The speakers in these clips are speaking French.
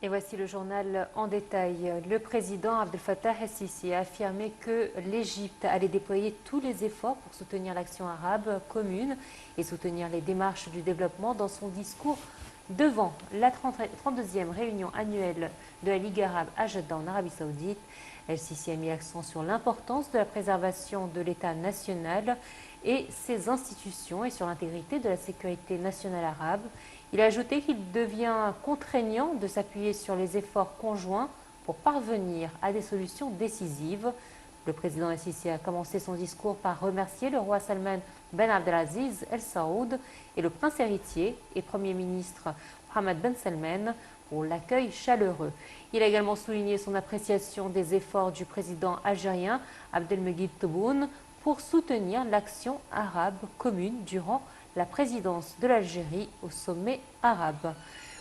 Et voici le journal en détail. Le président Abdel Fattah el-Sisi a affirmé que l'Égypte allait déployer tous les efforts pour soutenir l'action arabe commune et soutenir les démarches du développement dans son discours devant la 32e réunion annuelle de la Ligue arabe à Jeddah en Arabie Saoudite. El-Sisi a mis l'accent sur l'importance de la préservation de l'État national et ses institutions et sur l'intégrité de la sécurité nationale arabe. Il a ajouté qu'il devient contraignant de s'appuyer sur les efforts conjoints pour parvenir à des solutions décisives. Le président el-Sisi a commencé son discours par remercier le roi Salman Ben Abdelaziz El Saoud et le prince héritier et premier ministre Mohammed Ben Salman pour l'accueil chaleureux. Il a également souligné son appréciation des efforts du président algérien Abdelmejid Tebboune pour soutenir l'action arabe commune durant la présidence de l'Algérie au sommet arabe.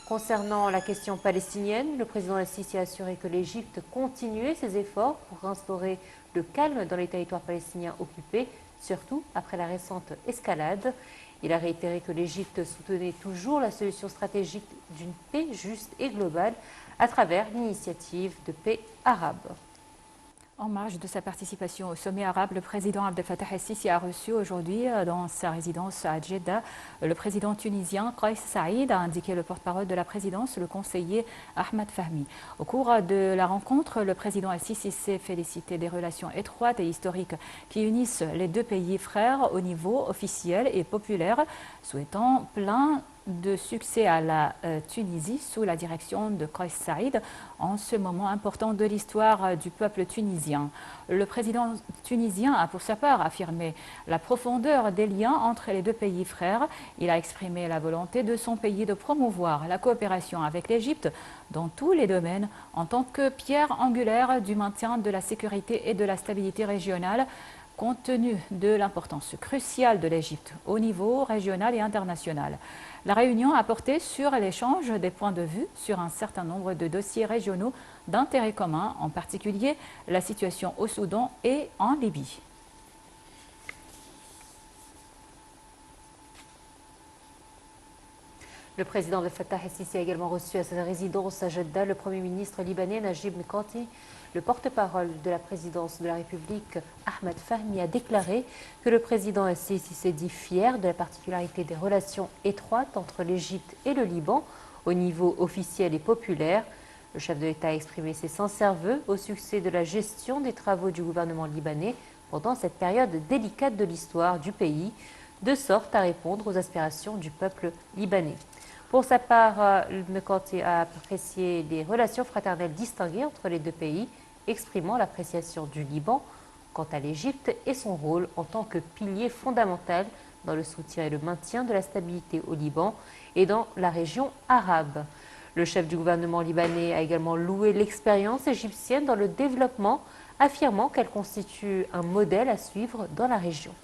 Concernant la question palestinienne, le président el-Sisi a assuré que l'Égypte continuait ses efforts pour instaurer le calme dans les territoires palestiniens occupés, surtout après la récente escalade. Il a réitéré que l'Égypte soutenait toujours la solution stratégique d'une paix juste et globale à travers l'initiative de paix arabe. En marge de sa participation au sommet arabe, le président Abdel Fattah el-Sisi a reçu aujourd'hui dans sa résidence à Jeddah le président tunisien Kais Saïd, a indiqué le porte-parole de la présidence, le conseiller Ahmed Fahmi. Au cours de la rencontre, le président el-Sisi s'est félicité des relations étroites et historiques qui unissent les deux pays frères au niveau officiel et populaire, souhaitant plein de succès à la Tunisie sous la direction de Kais Saïd en ce moment important de l'histoire du peuple tunisien. Le président tunisien a pour sa part affirmé la profondeur des liens entre les deux pays frères. Il a exprimé la volonté de son pays de promouvoir la coopération avec l'Égypte dans tous les domaines en tant que pierre angulaire du maintien de la sécurité et de la stabilité régionale, compte tenu de l'importance cruciale de l'Égypte au niveau régional et international. La réunion a porté sur l'échange des points de vue sur un certain nombre de dossiers régionaux d'intérêt commun, en particulier la situation au Soudan et en Libye. Le président Abdel Fattah el-Sisi a également reçu à sa résidence à Jeddah le premier ministre libanais Najib Mikati. Le porte-parole de la présidence de la République, Ahmed Fahmi, a déclaré que le président el-Sisi s'est dit fier de la particularité des relations étroites entre l'Égypte et le Liban au niveau officiel et populaire. Le chef de l'État a exprimé ses sincères vœux au succès de la gestion des travaux du gouvernement libanais pendant cette période délicate de l'histoire du pays, de sorte à répondre aux aspirations du peuple libanais. Pour sa part, Mikati a apprécié les relations fraternelles distinguées entre les deux pays, exprimant l'appréciation du Liban quant à l'Égypte et son rôle en tant que pilier fondamental dans le soutien et le maintien de la stabilité au Liban et dans la région arabe. Le chef du gouvernement libanais a également loué l'expérience égyptienne dans le développement, affirmant qu'elle constitue un modèle à suivre dans la région.